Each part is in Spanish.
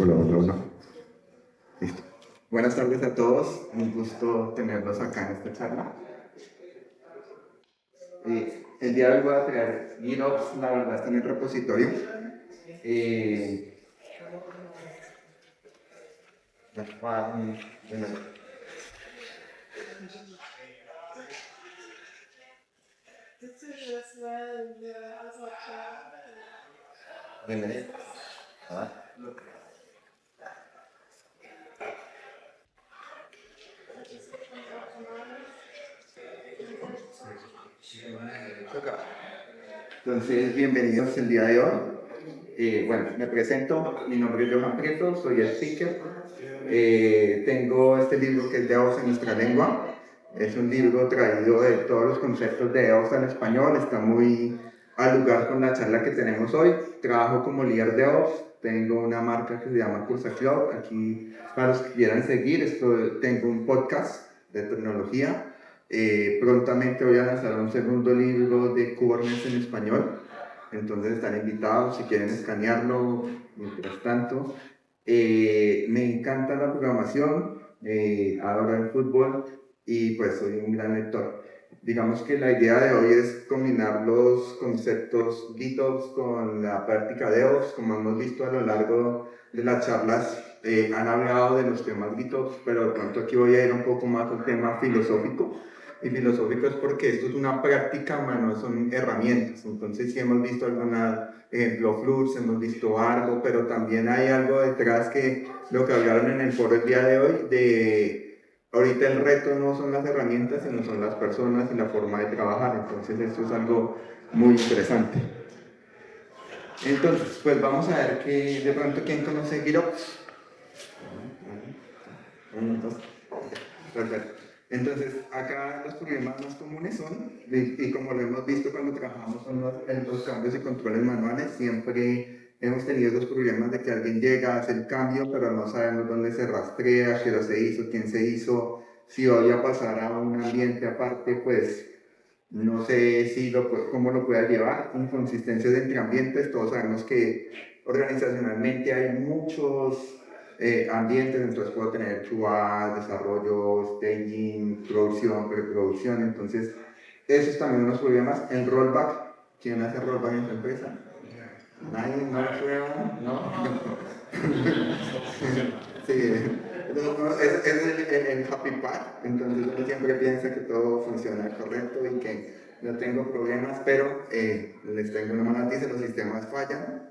Hola, hola, hola. Listo. Buenas tardes a todos. Un gusto tenerlos acá en esta charla. El día de hoy voy a traer GitOps, la verdad está en el repositorio. Eh, Entonces, bienvenidos el día de hoy. Bueno, me presento, mi nombre es Johan Prieto, soy el speaker. Tengo este libro que es de DevOps en nuestra lengua. Es un libro traído de todos los conceptos de DevOps en español, está muy al lugar con la charla que tenemos hoy. Trabajo como líder de DevOps, tengo una marca que se llama Cursa Cloud. Aquí, para los que quieran seguir, tengo un podcast de tecnología. Prontamente voy a lanzar un segundo libro de Kubernetes en español, entonces están invitados si quieren escanearlo. Mientras tanto, me encanta la programación, adoro el fútbol y pues soy un gran lector. Digamos que la idea de hoy es combinar los conceptos GitOps con la práctica DevOps. Como hemos visto a lo largo de las charlas, han hablado de los temas GitOps, pero de pronto aquí voy a ir un poco más al tema filosófico. Y filosófico es porque esto es una práctica, no son herramientas. Entonces, sí hemos visto alguna, ejemplo, Flux, hemos visto algo, pero también hay algo detrás que lo que hablaron en el foro el día de hoy, de ahorita el reto no son las herramientas, sino son las personas y la forma de trabajar. Entonces, esto es algo muy interesante. Entonces, pues vamos a ver que de pronto, ¿quién conoce GitOps? Perfecto. Entonces, acá los problemas más comunes son, y como lo hemos visto cuando trabajamos en los cambios y controles manuales, siempre hemos tenido los problemas de que alguien llega, hace el cambio, pero no sabemos dónde se rastrea, qué se hizo, quién se hizo, si vaya a pasar a un ambiente aparte, pues no sé si cómo lo pueda llevar. Inconsistencias entre ambientes, todos sabemos que organizacionalmente hay muchos ambientes, entonces puedo tener QA, desarrollo, staging, producción, preproducción, entonces esos también unos problemas. El rollback, ¿quién hace rollback en tu empresa? Nadie, no lo prueba, ¿no? Sí, es el happy path, entonces uno siempre piensa que todo funciona correcto y que no tengo problemas, pero les tengo una mala noticia, los sistemas fallan.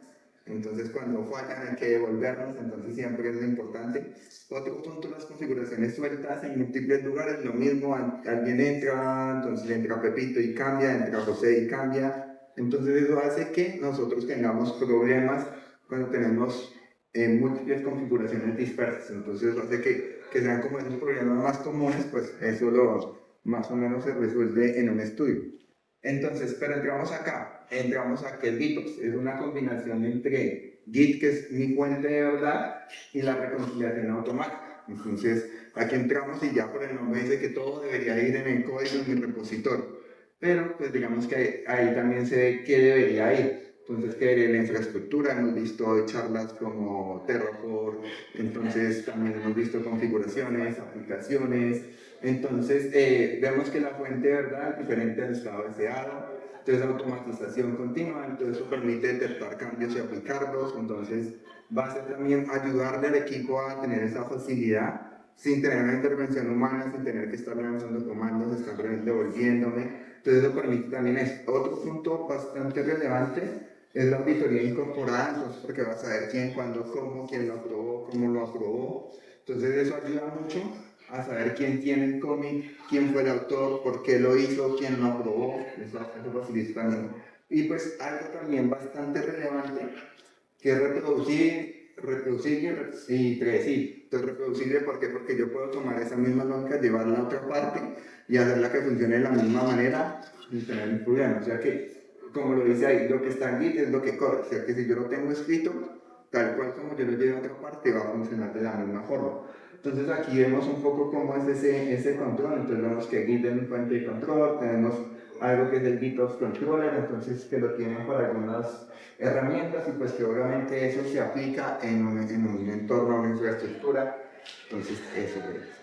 Entonces, cuando fallan hay que devolverlos, entonces siempre es lo importante. Otro punto, las configuraciones sueltas en múltiples lugares, lo mismo, alguien entra, entonces entra Pepito y cambia, entra José y cambia. Entonces, eso hace que nosotros tengamos problemas cuando tenemos múltiples configuraciones dispersas. Entonces, hace que sean como esos problemas más comunes, pues eso lo más o menos se resuelve en un estudio. Entonces, pero entramos a que el GitOps es una combinación entre Git, que es mi fuente de verdad, y la reconciliación automática. Entonces, aquí entramos y ya por el nombre dice que todo debería ir en el código, en mi repositorio. Pero, pues digamos que ahí también se ve qué debería ir. Entonces, ¿qué debería la infraestructura? Hemos visto charlas como Terraform, entonces también hemos visto configuraciones, aplicaciones. Entonces, vemos que la fuente de verdad es diferente al estado deseado. Entonces, automatización continua, entonces eso permite detectar cambios y aplicarlos. Entonces, va a ser también ayudarle al equipo a tener esa facilidad sin tener una intervención humana, sin tener que estar lanzando comandos, estar devolviéndome. Entonces, eso permite también eso. Otro punto bastante relevante es la auditoría incorporada, entonces porque vas a ver quién, cuándo, cómo, quién lo aprobó, cómo lo aprobó. Entonces eso ayuda mucho a saber quién tiene el cómic, quién fue el autor, por qué lo hizo, quién lo aprobó. Eso facilita también. Y pues algo también bastante relevante, que es reproducible y predecible. Entonces reproducible, ¿por qué? Porque yo puedo tomar esa misma lógica, llevarla a otra parte y hacerla que funcione de la misma manera sin tener un problema. O sea que, como lo dice ahí, lo que está en Git es lo que corre. O sea que si yo lo tengo escrito, tal cual como yo lo llevo a otra parte, va a funcionar de la misma forma. Entonces aquí vemos un poco cómo es ese control. Entonces vemos que Git es un fuente de control, tenemos algo que es el GitOps Controller, entonces que lo tienen por algunas herramientas y pues que obviamente eso se aplica en un entorno, una infraestructura, entonces eso es.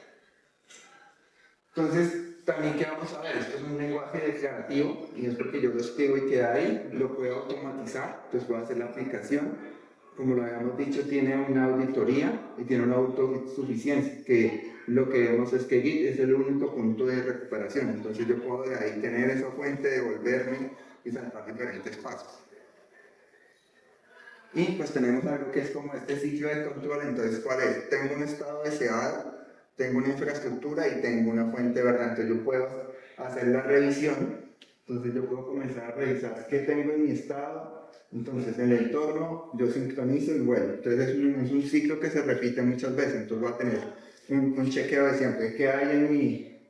Entonces, también qué vamos a ver, esto es un lenguaje declarativo y es porque yo lo escribo y queda ahí, lo puedo automatizar, entonces puedo hacer la aplicación. Como lo habíamos dicho, tiene una auditoría y tiene una autosuficiencia, que lo que vemos es que Git es el único punto de recuperación, entonces yo puedo de ahí tener esa fuente, devolverme y saltar diferentes pasos. Y pues tenemos algo que es como este ciclo de control, entonces ¿cuál es? Tengo un estado deseado, tengo una infraestructura y tengo una fuente de verdad, entonces yo puedo hacer la revisión, entonces yo puedo comenzar a revisar qué tengo en mi estado, entonces en el entorno yo sincronizo y vuelvo, entonces es un ciclo que se repite muchas veces, entonces voy a tener un chequeo de siempre qué hay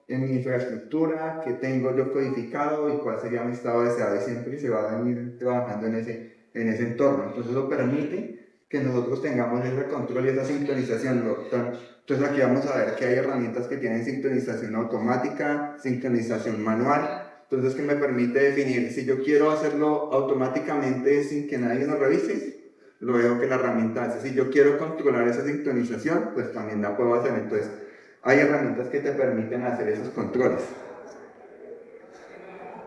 en mi infraestructura, qué tengo yo codificado y cuál sería mi estado deseado y siempre se va a venir trabajando en ese entorno. Entonces eso permite que nosotros tengamos ese control y esa sincronización. Entonces aquí vamos a ver que hay herramientas que tienen sincronización automática, sincronización manual. Entonces que me permite definir si yo quiero hacerlo automáticamente sin que nadie nos revise, lo veo que la herramienta hace. Si yo quiero controlar esa sincronización, pues también la puedo hacer. Entonces hay herramientas que te permiten hacer esos controles.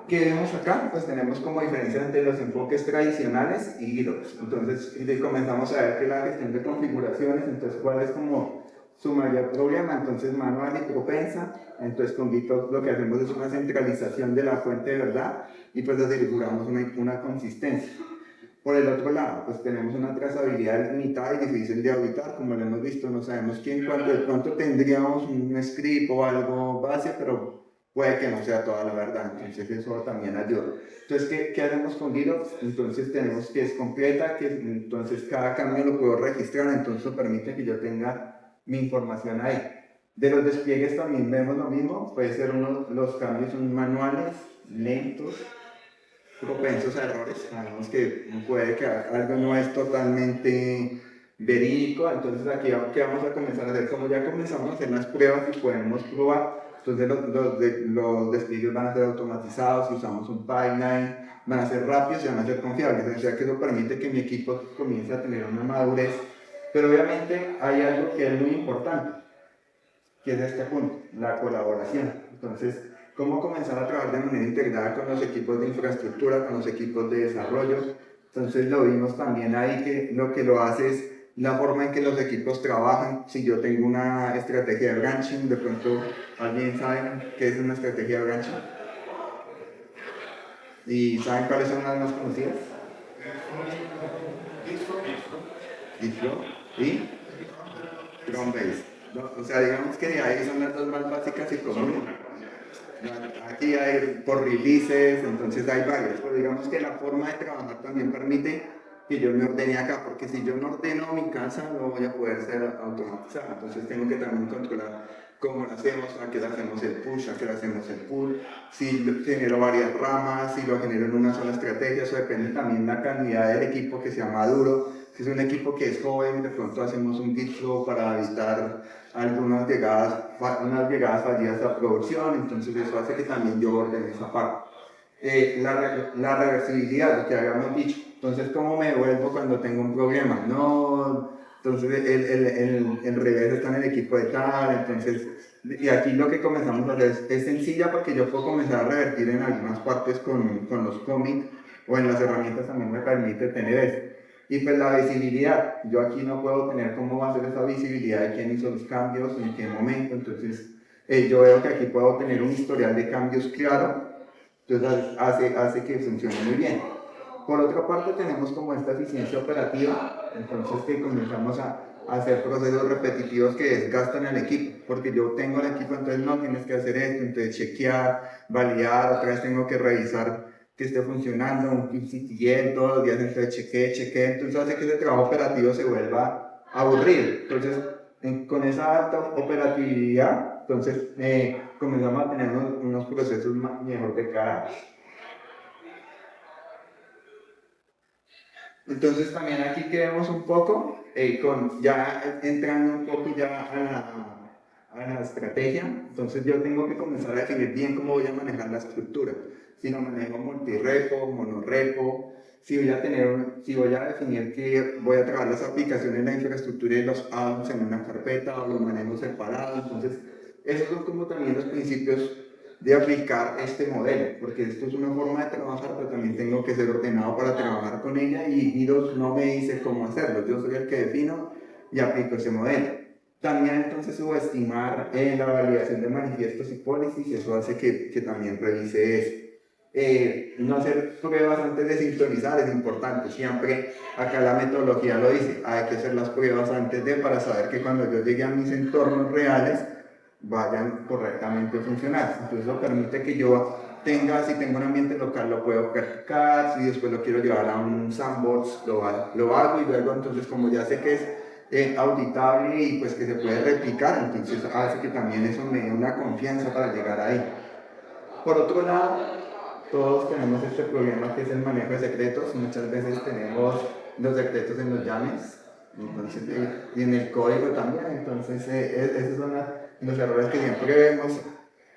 ¿Qué vemos acá? Pues tenemos como diferencia entre los enfoques tradicionales y GitOps. Entonces comenzamos a ver que la gestión de configuraciones, entonces cuál es como su mayor problema, entonces manual y propensa. Entonces con GitOps lo que hacemos es una centralización de la fuente de verdad y pues aseguramos una consistencia. Por el otro lado, pues tenemos una trazabilidad limitada y difícil de auditar, como lo hemos visto, no sabemos quién, cuánto tendríamos un script o algo base, pero puede que no sea toda la verdad, entonces eso también ayuda. Entonces, ¿qué hacemos con GitOps? Entonces tenemos que es completa, entonces cada cambio lo puedo registrar, entonces eso permite que yo tenga mi información ahí. De los despliegues también vemos lo mismo, puede ser los cambios son manuales, lentos, propensos a errores, sabemos que puede que algo no es totalmente verídico, entonces aquí ¿qué vamos a comenzar a hacer? Como ya comenzamos a hacer las pruebas y podemos probar, entonces los despliegues van a ser automatizados, si usamos un pipeline, van a ser rápidos y van a ser confiables, o sea que eso permite que mi equipo comience a tener una madurez, pero obviamente hay algo que es muy importante, que es este punto, la colaboración. Entonces, cómo comenzar a trabajar de manera integrada con los equipos de infraestructura, con los equipos de desarrollo. Entonces lo vimos también ahí que lo hace es la forma en que los equipos trabajan. Si yo tengo una estrategia de branching, de pronto alguien sabe qué es una estrategia de branching. ¿Y saben cuáles son las más conocidas? Gitflow y Chrome-based. O sea, digamos que de ahí son las dos más básicas y comunes. Aquí hay por releases, entonces hay varios, pero digamos que la forma de trabajar también permite que yo me ordene acá, porque si yo no ordeno mi casa no voy a poder ser automatizado, entonces tengo que también controlar cómo lo hacemos, a qué le hacemos el push, a qué le hacemos el pull, si genero varias ramas, si lo genero en una sola estrategia, eso depende también de la calidad del equipo que sea maduro, si es un equipo que es joven, de pronto hacemos un git flow para evitar algunas unas llegadas fallidas a producción, entonces eso hace que también yo ordene esa parte. La reversibilidad, lo que habíamos dicho, entonces ¿cómo me devuelvo cuando tengo un problema? No, entonces el revés está en el equipo de tal, entonces, y aquí lo que comenzamos a hacer es sencilla porque yo puedo comenzar a revertir en algunas partes con los commits o en las herramientas también me permite tener eso. Y pues la visibilidad, yo aquí no puedo tener cómo va a ser esa visibilidad de quién hizo los cambios, en qué momento, entonces yo veo que aquí puedo tener un historial de cambios claro, entonces hace que funcione muy bien. Por otra parte tenemos como esta eficiencia operativa, entonces que comenzamos a hacer procesos repetitivos que desgastan al equipo, porque yo tengo el equipo, entonces no tienes que hacer esto, entonces chequear, validar, otra vez tengo que revisar que esté funcionando, un QCTL todos los días, entonces chequeé, entonces hace que ese trabajo operativo se vuelva aburrido. Entonces, con esa alta operatividad, entonces comenzamos a tener unos procesos mejor de cara. Entonces también aquí quedamos un poco, ya entrando un poco ya a la estrategia, entonces yo tengo que comenzar a definir bien cómo voy a manejar la estructura. si lo manejo multirepo, monorepo, si voy a definir que voy a trabajar las aplicaciones, la infraestructura y los add-ons en una carpeta o los manejo separados. Entonces, esos son como también los principios de aplicar este modelo, porque esto es una forma de trabajar, pero también tengo que ser ordenado para trabajar con ella y Iros no me dice cómo hacerlo, yo soy el que defino y aplico ese modelo. También entonces subestimar la validación de manifiestos y policies, eso hace que también revise eso. No hacer pruebas antes de sincronizar es importante, siempre acá la metodología lo dice, hay que hacer las pruebas antes de para saber que cuando yo llegue a mis entornos reales vayan correctamente a funcionar. Entonces eso permite que yo tenga, si tengo un ambiente local lo puedo practicar, si después lo quiero llevar a un sandbox lo hago y luego entonces como ya sé que es auditable y pues que se puede replicar, entonces hace que también eso me dé una confianza para llegar ahí. Por otro lado, todos tenemos este problema que es el manejo de secretos, muchas veces tenemos los secretos en los llames, entonces, y en el código también, entonces esos son los errores que siempre vemos.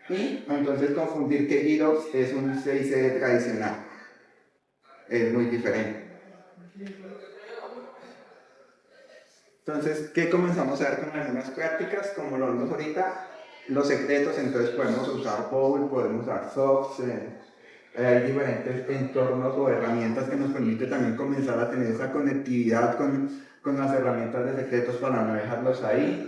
Y entonces confundir que GitOps es un CI/CD tradicional, es muy diferente. Entonces, ¿qué comenzamos a ver con algunas prácticas? Como lo vemos ahorita, los secretos, entonces podemos usar Bowl, podemos usar Socks, hay diferentes entornos o herramientas que nos permiten también comenzar a tener esa conectividad con las herramientas de secretos para no dejarlos ahí.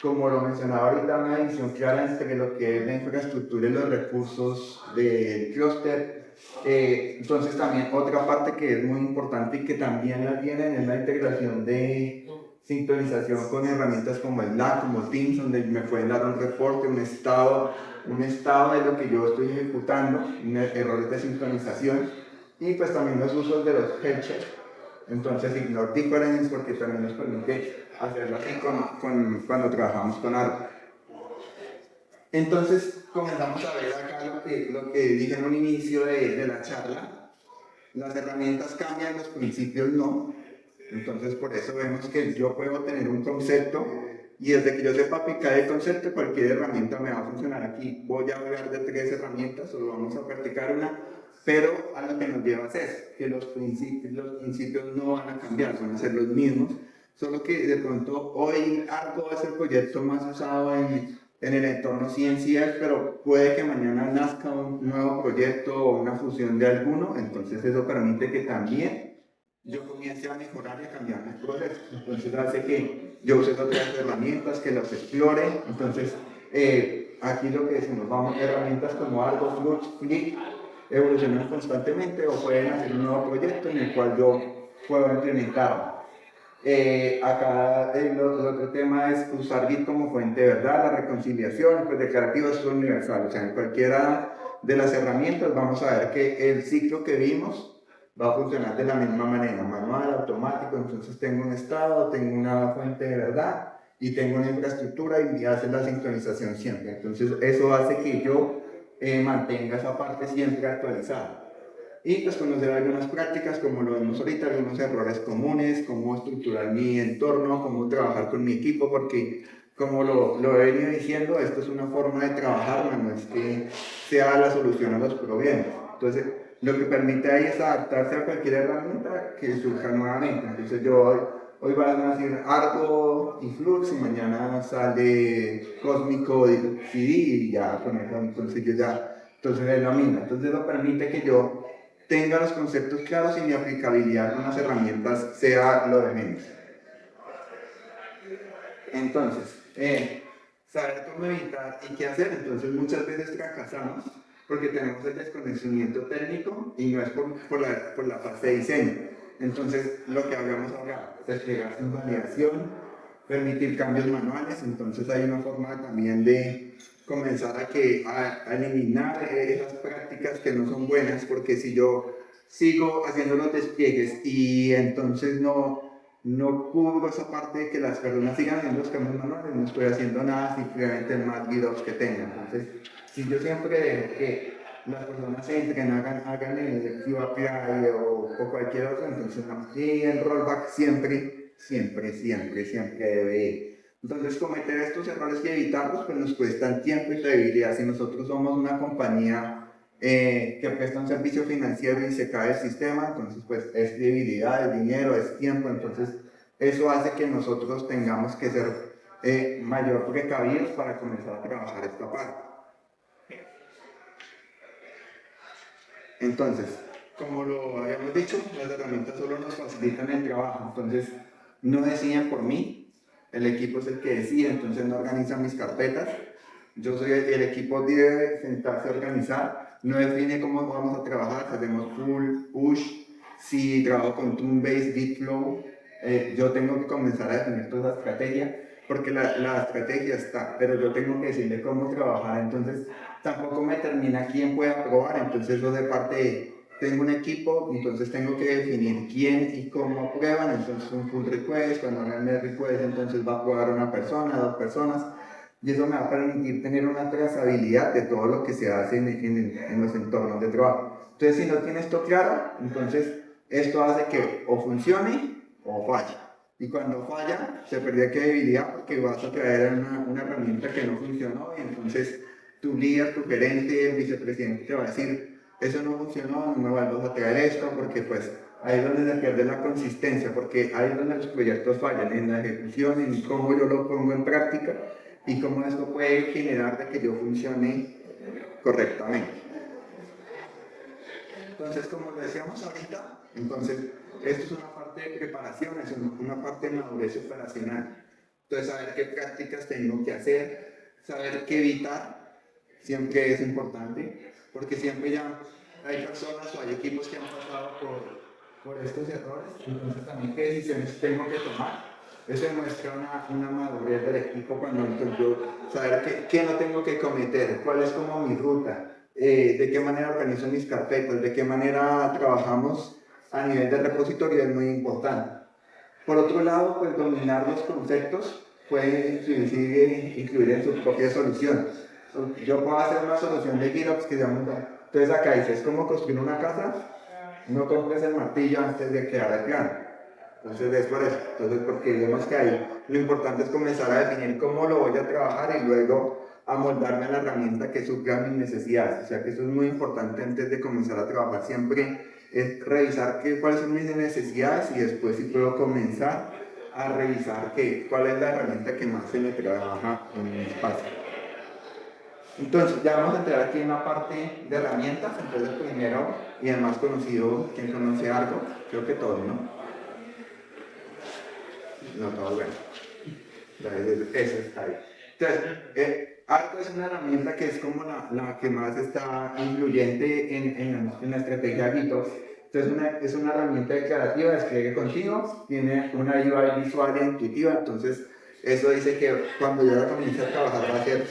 Como lo mencionaba ahorita, una división clara entre lo que es la infraestructura y los recursos del clúster. Entonces también otra parte que es muy importante y que también la tienen es la integración de sincronización con herramientas como Slack, como Teams, donde me pueden dar un reporte, un estado de lo que yo estoy ejecutando, errores de sincronización y pues también los usos de los health checks. Entonces ignore difference porque también nos permite hacerlo así cuando trabajamos con algo. Entonces comenzamos a ver acá lo que dije en un inicio de la charla. Las herramientas cambian, los principios no. Entonces por eso vemos que yo puedo tener un concepto y desde que yo sepa aplicar el concepto, cualquier herramienta me va a funcionar. Aquí voy a hablar de 3 herramientas, solo vamos a practicar una, pero a lo que nos lleva a hacer, que los principios no van a cambiar, van a ser los mismos, solo que de pronto hoy Argo es el proyecto más usado en el entorno CNCF, pero puede que mañana nazca un nuevo proyecto o una fusión de alguno, entonces eso permite que también yo comience a mejorar y a cambiar mis procesos. Entonces hace que yo use otras herramientas, que las explore. Entonces, aquí lo que decimos, vamos, herramientas como Argo, Flux, Flip, evolucionan constantemente o pueden hacer un nuevo proyecto en el cual yo puedo implementarlo. Acá el otro tema es usar Git como fuente de verdad, la reconciliación, pues declarativo es universal, o sea, en cualquiera de las herramientas vamos a ver que el ciclo que vimos va a funcionar de la misma manera, manual, automático, entonces tengo un estado, tengo una fuente de verdad y tengo una infraestructura y hace la sincronización siempre, entonces eso hace que yo mantenga esa parte siempre actualizada. Y pues conocer algunas prácticas, como lo vemos ahorita, algunos errores comunes, cómo estructurar mi entorno, cómo trabajar con mi equipo, porque como lo he venido diciendo, esto es una forma de trabajar, no es que sea la solución a los problemas. Entonces, lo que permite ahí es adaptarse a cualquier herramienta que surja nuevamente. Entonces, hoy van a decir Argo y Flux y mañana sale Cósmico y CD y ya con eso, entonces yo ya, entonces es lo mismo. Entonces, eso permite que yo tenga los conceptos claros y mi aplicabilidad con las herramientas sea lo de menos. Entonces, saber cómo evitar y qué hacer, entonces muchas veces fracasamos porque tenemos el desconocimiento técnico y no es por la fase de diseño. Entonces, lo que hablamos ahora, desplegar sin validación, permitir cambios manuales, entonces hay una forma también de comenzar a eliminar esas prácticas que no son buenas, porque si yo sigo haciendo los despliegues y entonces no cubro esa parte de que las personas sigan haciendo los cambios manuales, no estoy haciendo nada, simplemente el más GitOps que tenga. Entonces, si yo siempre dejo que las personas entren, hagan el QAPI o cualquier otro, entonces no. Y el rollback siempre debe ir. Entonces, cometer estos errores y evitarlos, pues nos cuestan tiempo y credibilidad. Si nosotros somos una compañía que presta un servicio financiero y se cae el sistema, entonces pues es debilidad, es dinero, es tiempo, entonces eso hace que nosotros tengamos que ser mayor precavidos para comenzar a trabajar esta parte. Entonces, como lo habíamos dicho, las herramientas solo nos facilitan el trabajo, entonces no deciden por mí, el equipo es el que decide, entonces no organiza mis carpetas, yo soy el equipo debe sentarse a organizar, no define cómo vamos a trabajar, si hacemos pull, push, si trabajo con Toonbase, Bitflow, yo tengo que comenzar a definir toda esa estrategia, porque la estrategia está, pero yo tengo que decirle cómo trabajar, entonces tampoco me termina quién puede aprobar, entonces yo de parte de, tengo un equipo, entonces tengo que definir quién y cómo aprueban, entonces un pull request, cuando hagan el request entonces va a aprobar una persona, dos personas, y eso me va a permitir tener una trazabilidad de todo lo que se hace en los entornos de trabajo. Entonces si no tienes esto claro, entonces esto hace que o funcione o falle. Y cuando falla, se pierde credibilidad porque vas a traer una herramienta que no funcionó y entonces tu líder, tu gerente, el vicepresidente te va a decir, eso no funcionó, no me vuelvas a traer esto, porque pues ahí es donde se pierde la consistencia, porque ahí es donde los proyectos fallan, en la ejecución, en cómo yo lo pongo en práctica y cómo esto puede generar de que yo funcione correctamente. Entonces, como lo decíamos ahorita, entonces esto es una parte de preparación, es una parte de madurez operacional. Entonces, saber qué prácticas tengo que hacer, saber qué evitar, siempre es importante, porque siempre ya hay personas o hay equipos que han pasado por estos errores, entonces también qué decisiones tengo que tomar. Eso demuestra una madurez del equipo cuando yo saber qué no tengo que cometer, cuál es como mi ruta, de qué manera organizo mis carpetas, de qué manera trabajamos a nivel de repositorio es muy importante. Por otro lado, pues dominar los conceptos puede incluir en su propia solución. Yo puedo hacer una solución de GitOps que se llama, entonces acá dice, es como construir una casa, no compres el martillo antes de crear el plano. Entonces es por eso, entonces porque vemos que ahí lo importante es comenzar a definir cómo lo voy a trabajar y luego amoldarme a la herramienta que supla mis necesidades. O sea que eso es muy importante antes de comenzar a trabajar siempre, es revisar cuáles son mis necesidades y después si puedo comenzar a revisar cuál es la herramienta que más se me trabaja en mi espacio. Entonces, ya vamos a entrar aquí en la parte de herramientas. Entonces, primero y el más conocido, ¿quién conoce algo? Creo que todos, ¿no? No, todos, bueno. Eso está ahí. Entonces, Arco es una herramienta que es como la que más está influyente en la estrategia GitOps. Entonces, es una herramienta declarativa, despliegue continuo, tiene una UI visual e intuitiva, entonces eso dice que cuando yo la comience a trabajar va a ser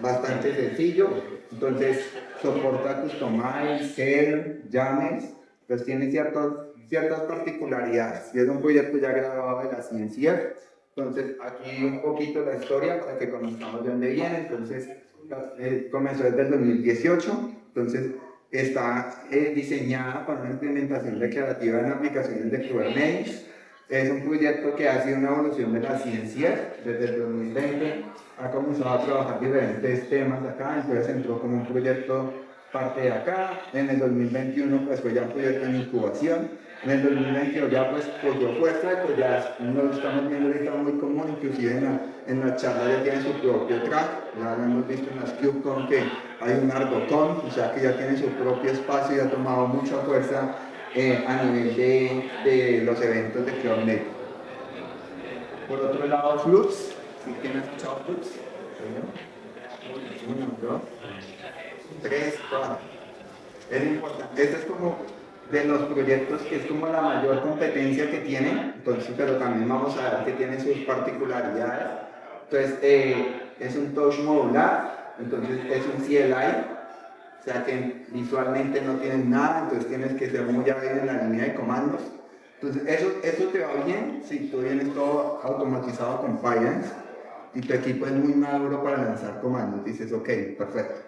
bastante sencillo, entonces soporta Customize, Shell, YAMLs, pues tiene ciertas particularidades, y es un proyecto ya grabado de la ciencia. Entonces, aquí un poquito la historia para que conozcamos de dónde viene. Entonces, comenzó desde el 2018. Entonces, está diseñada para una implementación declarativa en aplicaciones de Kubernetes. Es un proyecto que ha sido una evolución de la ciencia desde el 2020. Ha comenzado a trabajar diferentes temas acá. Entonces, entró como un proyecto parte de acá. En el 2021, pues fue ya un proyecto en incubación. En el 2022 ya pues cogió fuerza y pues ya lo estamos viendo ahorita muy común, inclusive en la charla ya tiene su propio track, ya lo hemos visto en las KubeCon que hay un ArgoCon, o sea que ya tiene su propio espacio y ha tomado mucha fuerza a nivel de los eventos de CloudNet. Por otro lado, Flux, ¿quién ha escuchado Flux? Uno, dos, tres, cuatro. Es importante, este es como de los proyectos que es como la mayor competencia que tienen, entonces, pero también vamos a ver que tiene sus particularidades. Entonces, es un touch modular, entonces es un CLI, o sea que visualmente no tienes nada, entonces tienes que ser muy hábil en la línea de comandos. Entonces, eso te va bien si tú tienes todo automatizado con Python y tu equipo es muy maduro para lanzar comandos. Dices, ok, perfecto,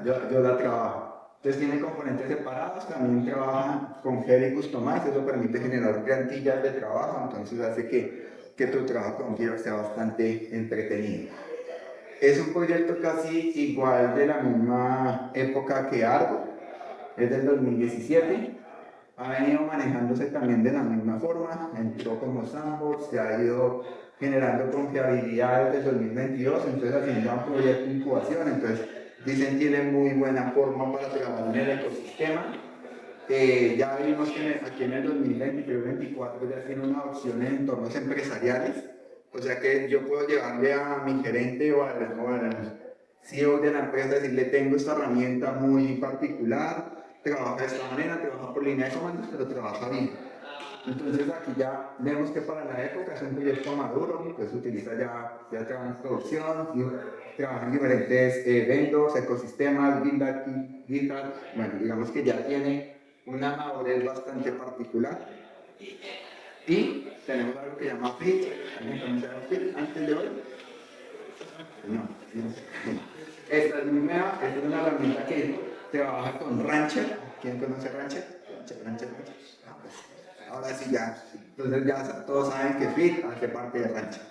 yo la trabajo. Entonces tiene componentes separados, también trabaja con Gel y Customize, eso permite generar plantillas de trabajo, entonces hace que tu trabajo con Git sea bastante entretenido. Es un proyecto casi igual de la misma época que Argo, es del 2017. Ha venido manejándose también de la misma forma, entró como sandbox, se ha ido generando confiabilidad desde el 2022, entonces haciendo un proyecto de incubación, entonces dicen tiene muy buena forma para trabajar en el ecosistema. Ya vimos que aquí en el 2023-2024 ya tiene una opción en entornos empresariales, o sea que yo puedo llevarle a mi gerente o al CEO de la empresa, decirle tengo esta herramienta muy particular, trabaja de esta manera, trabaja por línea de comandos, pero trabaja bien. Entonces aquí ya vemos que para la época es un proyecto maduro, pues utiliza ya trabaja en producción, y trabaja en diferentes vendors, ecosistemas, GitHub, bueno, digamos que ya tiene una madurez bastante particular. Y tenemos algo que se llama Fit. ¿Alguien conoce a Fit antes de hoy? No. Esta es muy nueva, es una herramienta que trabaja con Rancher. ¿Quién conoce Rancher? Rancher. Ah, pues, ahora sí ya. Entonces ya todos saben que Fit hace parte de Rancher.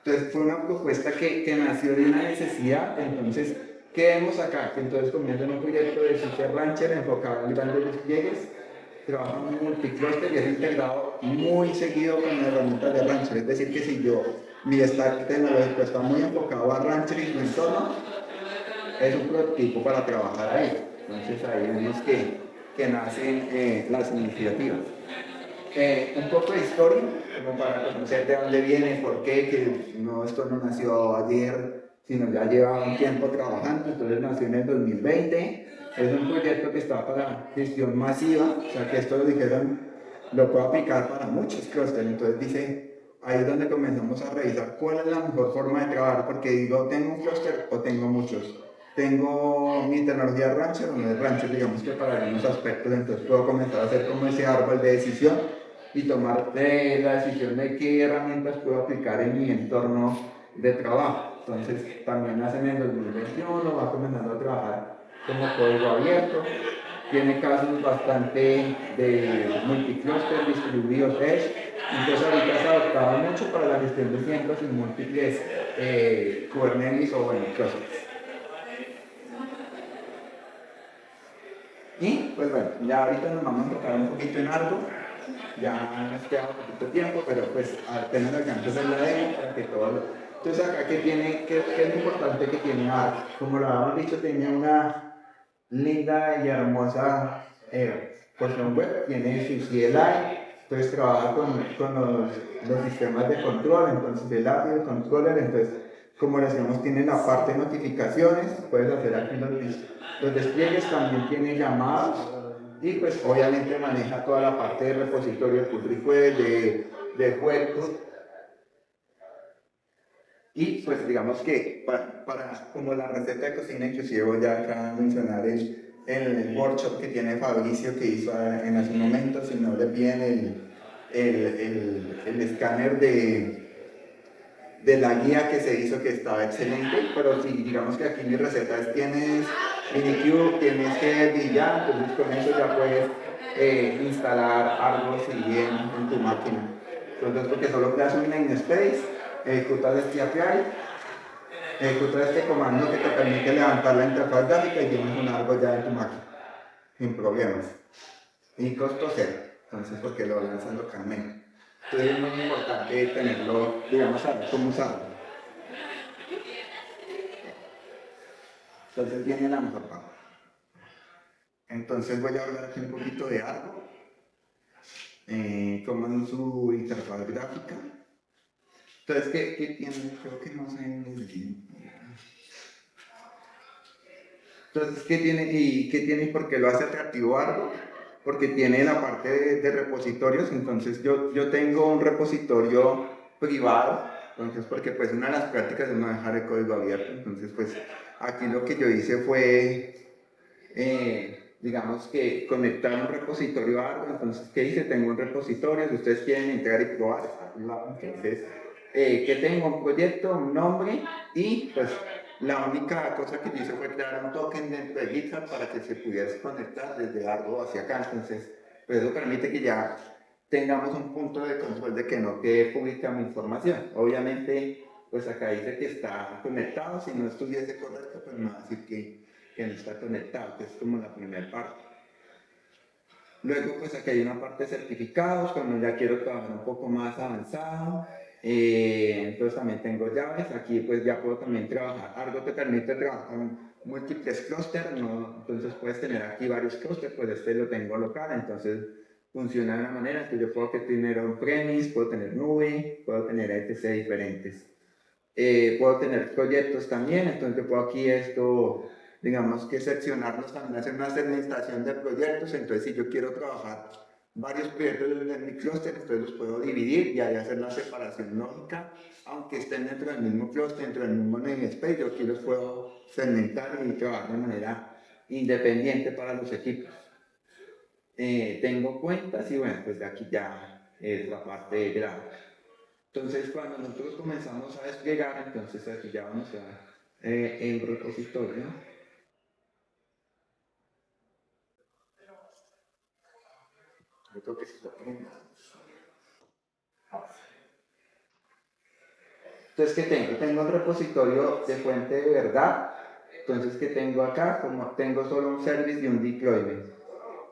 Entonces fue una propuesta que nació de una necesidad. Entonces, ¿qué vemos acá? Que entonces comienza un proyecto de Super Rancher enfocado en grandes despliegues. Trabaja en multicluster y es integrado muy seguido con las herramientas de Rancher. Es decir, que si mi stack tecnológico está muy enfocado a Rancher y su entorno, es un prototipo para trabajar ahí. Entonces ahí vemos que nacen las iniciativas. Un poco de historia, como para conocer de dónde viene, por qué, que no, esto no nació ayer, sino ya lleva un tiempo trabajando, entonces nació en el 2020. Es un proyecto que está para gestión masiva, o sea que esto lo dijeron, lo puedo aplicar para muchos clusters, entonces dice, ahí es donde comenzamos a revisar cuál es la mejor forma de trabajar, porque digo, ¿tengo un cluster o tengo muchos? Tengo mi tecnología Rancher o no es Rancher, digamos que para algunos aspectos, entonces puedo comenzar a hacer como ese árbol de decisión y tomar la decisión de qué herramientas puedo aplicar en mi entorno de trabajo. Entonces, también hace en el 2021, va comenzando a trabajar como código abierto, tiene casos bastante de multicluster, distribuidos Edge, entonces ahorita se adoptaba mucho para la gestión de cientos y múltiples Kubernetes o bueno, clusters. Y pues bueno, ya ahorita nos vamos a enfocar un poquito en algo, ya nos queda un poquito de tiempo, pero pues apenas alcanzo a hacer la demo para que todo lo... Entonces acá, ¿qué es lo importante que tiene Arc? Como lo habíamos dicho, tenía una linda y hermosa porción web, tiene su CLI, entonces trabaja con los sistemas de control, entonces el API, el controller, entonces como decíamos tiene la parte de notificaciones, puedes hacer aquí los despliegues, también tiene llamados y pues obviamente maneja toda la parte de repositorio de pull request, de juegos. Y pues digamos que para como la receta de cocina, inclusive voy a acá mencionar el workshop que tiene Fabricio que hizo en hace un momento, si no le piden el escáner de la guía que se hizo que estaba excelente, pero si digamos que aquí mi receta es tienes Minikube, tienes que y ya, entonces con eso ya puedes instalar algo si en tu máquina. Entonces porque solo creas un namespace, ejecutas este API, ejecutas este comando que te permite levantar la interfaz gráfica y tienes un árbol ya en tu máquina, sin problemas. Y costo cero, entonces porque lo lanzan localmente. Entonces es muy importante tenerlo, digamos, saber cómo usarlo. Entonces viene la mejor parte. Entonces voy a hablar aquí un poquito de algo, como en su interfaz gráfica. Entonces, ¿qué tiene? Creo que no sé muy bien. Entonces, ¿qué tiene y por qué lo hace atractivo algo? Porque tiene la parte de repositorios, entonces yo tengo un repositorio privado, entonces porque pues una de las prácticas es no dejar el código abierto, entonces pues aquí lo que yo hice fue, digamos que conectar un repositorio a algo, entonces ¿qué hice? Tengo un repositorio, si ustedes quieren entrar y probar, entonces, que tengo un proyecto, un nombre y pues la única cosa que yo hice fue crear un token dentro de GitHub para que se pudiese conectar desde algo hacia acá. Entonces, pues eso permite que ya tengamos un punto de control de que no quede pública mi información. Obviamente, pues acá dice que está conectado. Si no estuviese correcto, pues me va a decir que no está conectado, que es como la primera parte. Luego, pues aquí hay una parte de certificados, cuando ya quiero trabajar un poco más avanzado. Entonces también tengo llaves. Aquí pues ya puedo también trabajar. Algo te permite trabajar con múltiples clústeres, ¿no? Entonces puedes tener aquí varios clústeres, pues este lo tengo local, entonces funciona de una manera que yo puedo tener on-premise, puedo tener nube, puedo tener etc. diferentes. Puedo tener proyectos también, entonces yo puedo aquí esto, digamos que seccionarlos también, hacer una segmentación de proyectos. Entonces si yo quiero trabajar varios proyectos en mi clúster, entonces los puedo dividir y ahí hacer la separación lógica, aunque estén dentro del mismo clúster, dentro del mismo namespace, yo aquí los puedo segmentar y trabajar de manera independiente para los equipos. Tengo cuentas y bueno, pues de aquí ya es la parte gráfica. Entonces, cuando nosotros comenzamos a desplegar, entonces aquí ya vamos a el repositorio. Yo creo que sí está poniendo. Entonces, ¿qué tengo? Tengo el repositorio de fuente de verdad. Entonces, ¿qué tengo acá? Como tengo solo un service y un deployment.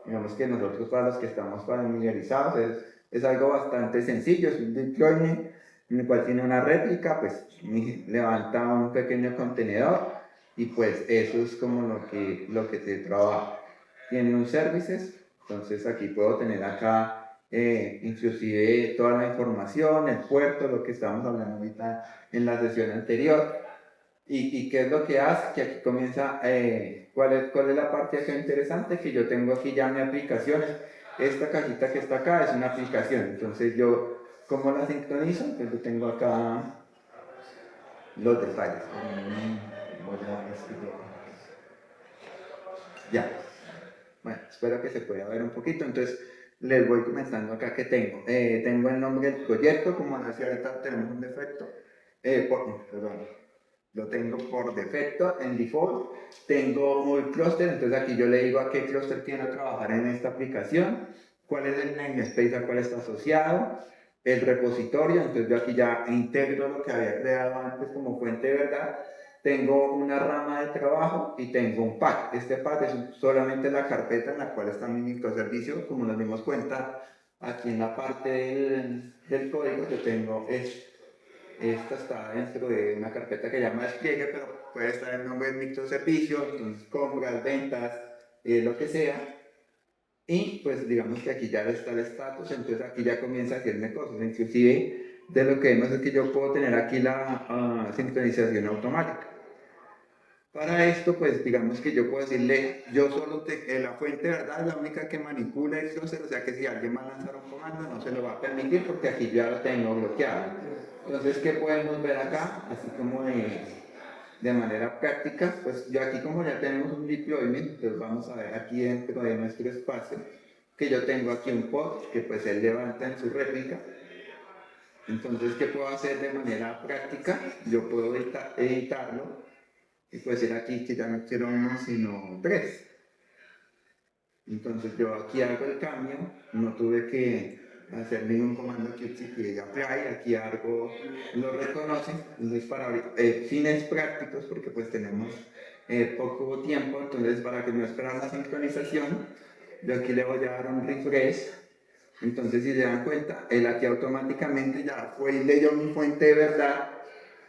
Digamos que nosotros, para los que estamos familiarizados, es algo bastante sencillo. Es un deployment en el cual tiene una réplica, pues levanta un pequeño contenedor y pues eso es como lo que se trabaja. Tiene un services, entonces aquí puedo tener acá inclusive toda la información, el puerto, lo que estábamos hablando ahorita en la sesión anterior. ¿Y qué es lo que hace? Que aquí comienza, ¿cuál es la parte acá interesante? Que yo tengo aquí ya mi aplicación. Esta cajita que está acá es una aplicación. Entonces yo, ¿cómo la sincronizo? Entonces yo tengo acá los detalles. Ya. Bueno, espero que se pueda ver un poquito. Entonces les voy comentando acá que tengo. Tengo el nombre del proyecto, como decía ahorita tenemos un defecto. Perdón. Lo tengo por defecto en default. Tengo un clúster, entonces aquí yo le digo a qué clúster quiero trabajar en esta aplicación, cuál es el namespace a cuál está asociado, el repositorio. Entonces yo aquí ya integro lo que había creado antes como fuente de verdad. Tengo una rama de trabajo y tengo un path. Este path es solamente la carpeta en la cual está mi microservicio. Como nos dimos cuenta, aquí en la parte del código yo tengo esta está dentro de una carpeta que llama despliegue, pero puede estar el nombre del microservicio, entonces compras, ventas, lo que sea. Y pues digamos que aquí ya está el status, entonces aquí ya comienza a hacerme cosas. Inclusive de lo que vemos es que yo puedo tener aquí la sincronización automática. Para esto, pues digamos que yo puedo decirle, yo solo la fuente, ¿verdad? Es la única que manipula el clúster, o sea que si alguien va a lanzar un comando no se lo va a permitir porque aquí ya lo tengo bloqueado. Entonces, ¿qué podemos ver acá? Así como de manera práctica, pues yo aquí como ya tenemos un deployment, entonces vamos a ver aquí dentro de nuestro espacio que yo tengo aquí un pod que pues él levanta en su réplica. Entonces, ¿qué puedo hacer de manera práctica? Yo puedo editarlo y puedo decir aquí que ya no quiero uno sino 3. Entonces yo aquí hago el cambio, no tuve que hacer ningún comando que exigiera apply, aquí algo lo reconoce. Entonces para fines prácticos, porque pues tenemos poco tiempo, entonces para que no esperar la sincronización, yo aquí le voy a dar un refresh. Entonces si se dan cuenta, él aquí automáticamente ya fue y leyó mi fuente de verdad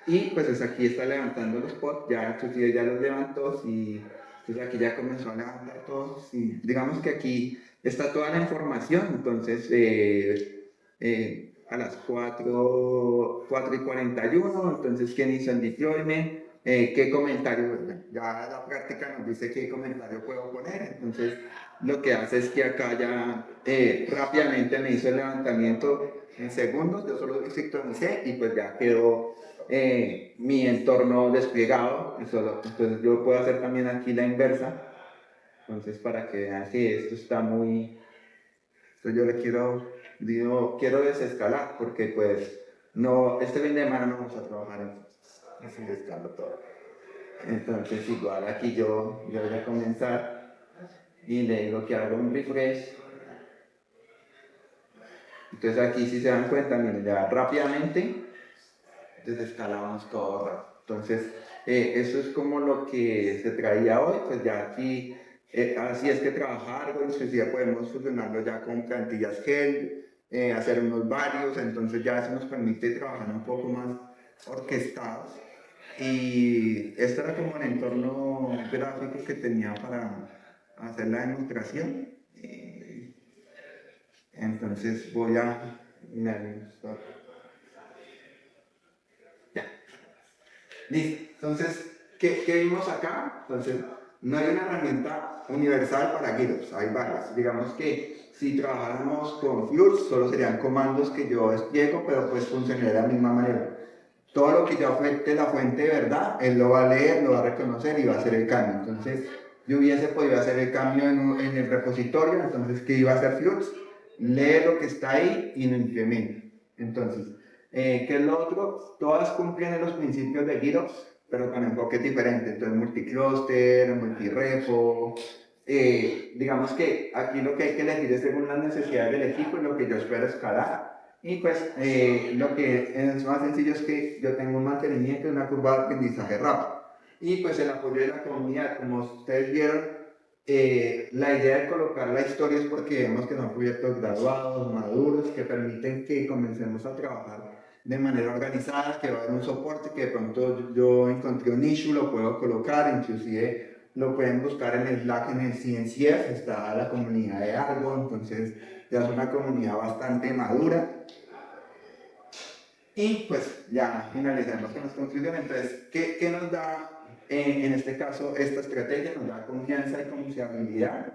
y pues aquí está levantando los pods, ya inclusive ya los levantó y entonces aquí ya comenzó a levantar todos y digamos que aquí está toda la información. Entonces a las 4:41, entonces quién hizo el deployment, qué comentario, ya la práctica nos dice qué comentario puedo poner. Entonces lo que hace es que acá ya rápidamente me hizo el levantamiento en segundos, yo solo sincronicé y pues ya quedó mi entorno desplegado. Entonces yo puedo hacer también aquí la inversa. Entonces para que vean que esto está muy... Entonces yo le quiero desescalar porque pues no, este fin de semana no vamos a trabajar, entonces así descalo todo. Entonces igual aquí yo voy a comenzar y le digo que haga un refresh. Entonces aquí si se dan cuenta, miren, ya rápidamente desescalamos todo rápido. Entonces, eso es como lo que se traía hoy, pues ya aquí, así es que trabajar algo, inclusive podemos fusionarlo ya con plantillas gel, hacer unos varios, entonces ya eso nos permite trabajar un poco más orquestados. Y esto era como el entorno gráfico que tenía para hacer la demostración. Entonces voy a... Ya. Listo. Entonces, ¿qué vimos acá? Entonces, no hay una herramienta universal para GitOps, hay varias. Digamos que si trabajáramos con Flux, solo serían comandos que yo despliego, pero pues funcionaría de la misma manera. Todo lo que yo afecte la fuente de verdad, él lo va a leer, lo va a reconocer y va a hacer el cambio. Entonces, yo hubiese podido hacer el cambio en el repositorio, entonces, ¿qué iba a hacer Flux? Lee lo que está ahí y lo implementa. Entonces, ¿qué es lo otro? Todas cumplen los principios de GitOps, pero con enfoques diferentes. Entonces, multicluster, multirepo. Digamos que aquí lo que hay que elegir es según las necesidades del equipo y lo que yo espero escalar. Y pues lo que es más sencillo es que yo tengo un mantenimiento y una curva de aprendizaje rápido. Y pues el apoyo de la comunidad, como ustedes vieron, la idea de colocar la historia es porque vemos que son proyectos graduados, maduros, que permiten que comencemos a trabajar de manera organizada, que va a haber un soporte, que de pronto yo encontré un issue, lo puedo colocar, inclusive lo pueden buscar en el Slack, en el CNCF, está la comunidad de Argo, entonces ya es una comunidad bastante madura. Y pues ya finalizamos con las conclusiones. Entonces, ¿qué nos da en este caso esta estrategia? Nos da confianza y confiabilidad,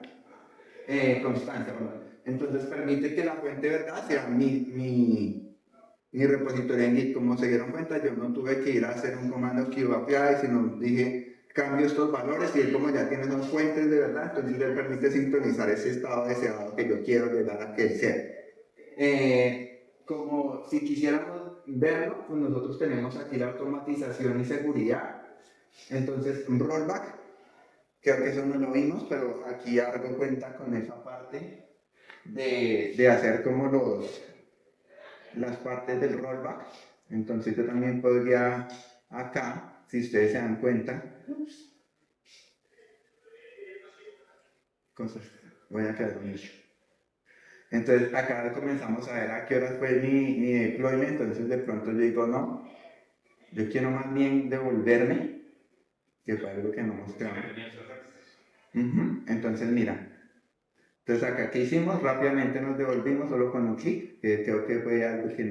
constancia. Entonces permite que la fuente de verdad sea mi repositorio en Git. Como se dieron cuenta, yo no tuve que ir a hacer un comando QAPI, sino dije cambio estos valores y él como ya tiene esas fuentes de verdad, entonces le permite sincronizar ese estado deseado que yo quiero llegar a que él sea. Como si quisiéramos verlo, pues nosotros tenemos aquí la automatización y seguridad. Entonces, un rollback, creo que eso no lo vimos, pero aquí algo cuenta con esa parte de hacer como las partes del rollback. Entonces yo también podría acá, si ustedes se dan cuenta, cosas, voy a quedar mucho. Entonces acá comenzamos a ver a qué horas fue mi deployment, entonces de pronto yo digo no, yo quiero más bien devolverme, que fue algo que no mostramos. Entonces mira, entonces acá ¿qué hicimos? Rápidamente nos devolvimos solo con un clic, que creo que fue algo que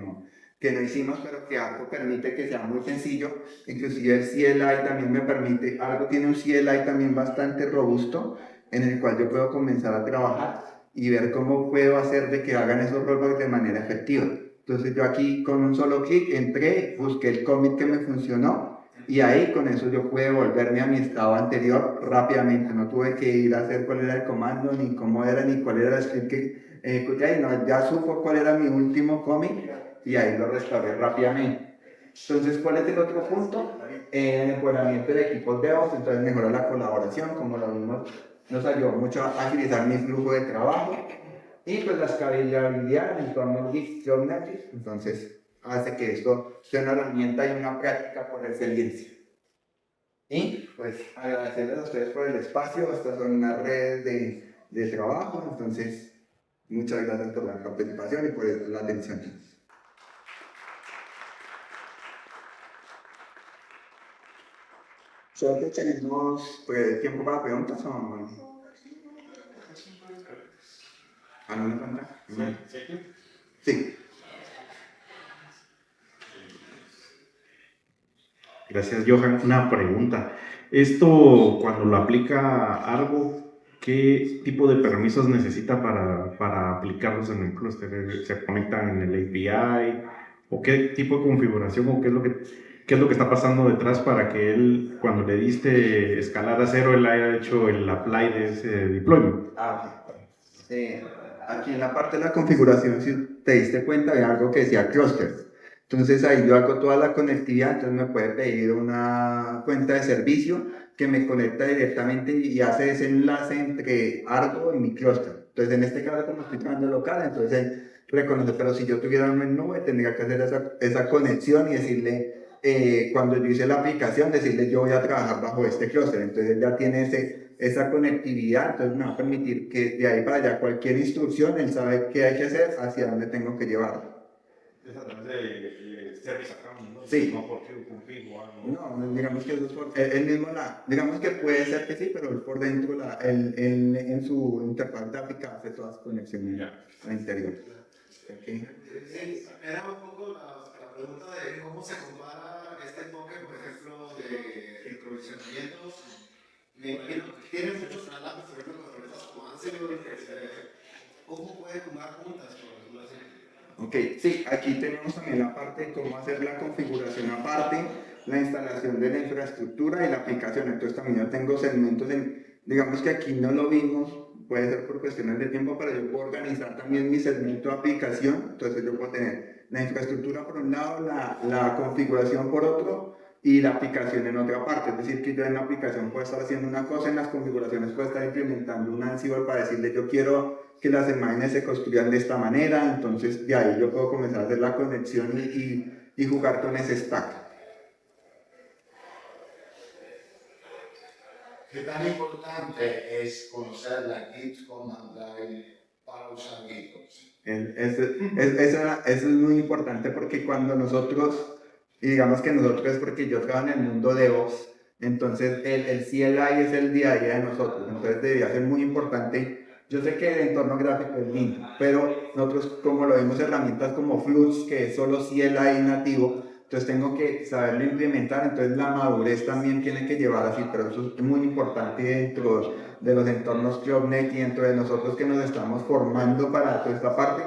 no hicimos, pero que algo permite que sea muy sencillo. Inclusive el CLI también me permite, algo tiene un CLI también bastante robusto, en el cual yo puedo comenzar a trabajar y ver cómo puedo hacer de que hagan esos rollbacks de manera efectiva. Entonces yo aquí con un solo clic entré, busqué el commit que me funcionó y ahí con eso yo pude volverme a mi estado anterior rápidamente. No tuve que ir a hacer cuál era el comando, ni cómo era, ni cuál era el script que ejecuté. No, ya supo cuál era mi último commit y ahí lo restauré rápidamente. Entonces, ¿cuál es el otro punto? El mejoramiento de equipos DevOps, entonces mejora la colaboración, como lo vimos, nos ayudó mucho a agilizar mi flujo de trabajo y pues la escalabilidad en torno a Git, Kubernetes, entonces hace que esto sea una herramienta y una práctica por excelencia. Y pues agradecerles a ustedes por el espacio, estas son unas redes de trabajo, entonces muchas gracias por la participación y por la atención. Solo tenemos pues, tiempo para preguntas o... ¿Alguna pregunta? Sí. Gracias, Johan. Una pregunta. Esto, cuando lo aplica Argo, ¿qué tipo de permisos necesita para aplicarlos en el clúster? ¿Se conectan en el API? ¿O qué tipo de configuración o qué es lo que está pasando detrás para que él, cuando le diste escalar a cero, él haya hecho el apply de ese deployment? Aquí en la parte de la configuración, si te diste cuenta, hay algo que decía clusters. Entonces ahí yo hago toda la conectividad, entonces me puede pedir una cuenta de servicio que me conecta directamente y hace ese enlace entre Argo y mi cluster. Entonces en este caso como estoy trabajando local, entonces reconoce, pero si yo tuviera uno en nube tendría que hacer esa conexión y decirle cuando yo hice la aplicación, decirle yo voy a trabajar bajo este clúster. Entonces ya tiene esa conectividad, entonces me va a permitir que de ahí para allá cualquier instrucción, él sabe qué hay que hacer, hacia dónde tengo que llevarlo. Es a través de Service Account, ¿no? Sí. No por config o algo. No, digamos que eso es por, él mismo digamos que puede ser que sí, pero él por dentro, él en su interfaz gráfica hace todas las conexiones al interior. Okay. Sí, era un poco la pregunta de cómo se compara este enfoque, por ejemplo, de provisionamientos. Me imagino que tiene muchos canales, por ejemplo, con herramientas como Ansible, ¿cómo puede tomar juntas, por decirlo así? Ok, sí, aquí tenemos también la parte de cómo hacer la configuración aparte, la instalación de la infraestructura y la aplicación. Entonces también yo tengo segmentos digamos que aquí no lo vimos, puede ser por cuestiones de tiempo, pero yo puedo organizar también mi segmento de aplicación. Entonces yo puedo tener la infraestructura por un lado, la configuración por otro y la aplicación en otra parte. Es decir, que yo en la aplicación puedo estar haciendo una cosa, en las configuraciones puedo estar implementando un Ansible para decirle yo quiero que las imágenes se construyan de esta manera, entonces de ahí yo puedo comenzar a hacer la conexión y jugar con ese stack. ¿Qué tan importante es conocer la Git command line para usar GitOps? Eso es muy importante porque cuando nosotros, y digamos que nosotros es porque yo trabajo en el mundo de DevOps, entonces el CLI es el día a día de nosotros, entonces debería ser muy importante. Yo sé que el entorno gráfico es lindo, pero nosotros como lo vemos herramientas como Flux, que es solo CLI nativo, entonces tengo que saberlo implementar, entonces la madurez también tiene que llevar así, pero eso es muy importante dentro de los entornos CloudNet y dentro de nosotros que nos estamos formando para toda esta parte,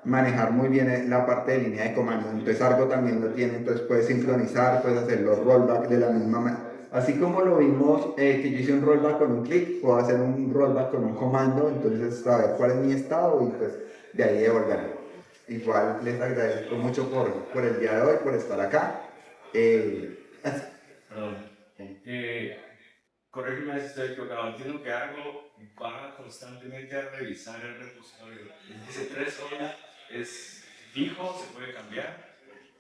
manejar muy bien la parte de línea de comandos. Entonces Argo también lo tiene, entonces puedes sincronizar, puedes hacer los rollback de la misma manera. Así como lo vimos que yo hice un rollback con un clic, puedo hacer un rollback con un comando, entonces saber cuál es mi estado y pues de ahí devolverlo. Igual les agradezco mucho por el día de hoy, por estar acá. Corrígeme si estoy equivocado, entiendo que algo va constantemente a revisar el repositorio. Ese 3 horas es fijo, se puede cambiar.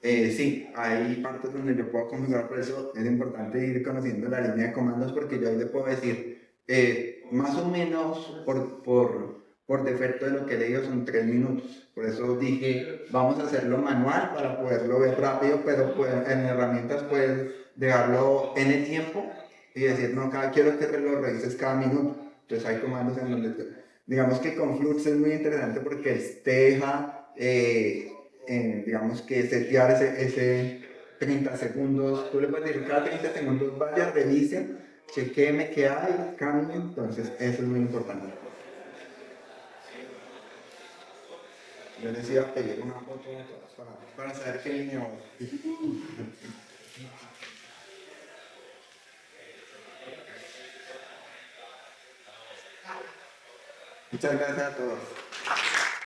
Sí, hay partes donde yo puedo configurar, por eso es importante ir conociendo la línea de comandos porque yo ahí le puedo decir, más o menos por defecto de lo que he leído son 3 minutos. Por eso dije, vamos a hacerlo manual para poderlo ver rápido, pero en herramientas puedes dejarlo en el tiempo y decir, no, quiero que lo revises cada minuto. Entonces hay comandos en donde, digamos que con Flux es muy interesante porque te deja digamos que setear ese 30 segundos, tú le puedes decir cada 30 segundos vaya, revise, chequeme qué hay, cambie, entonces eso es muy importante. Yo les iba a pedir una foto para saber qué línea voy. Muchas gracias a todos.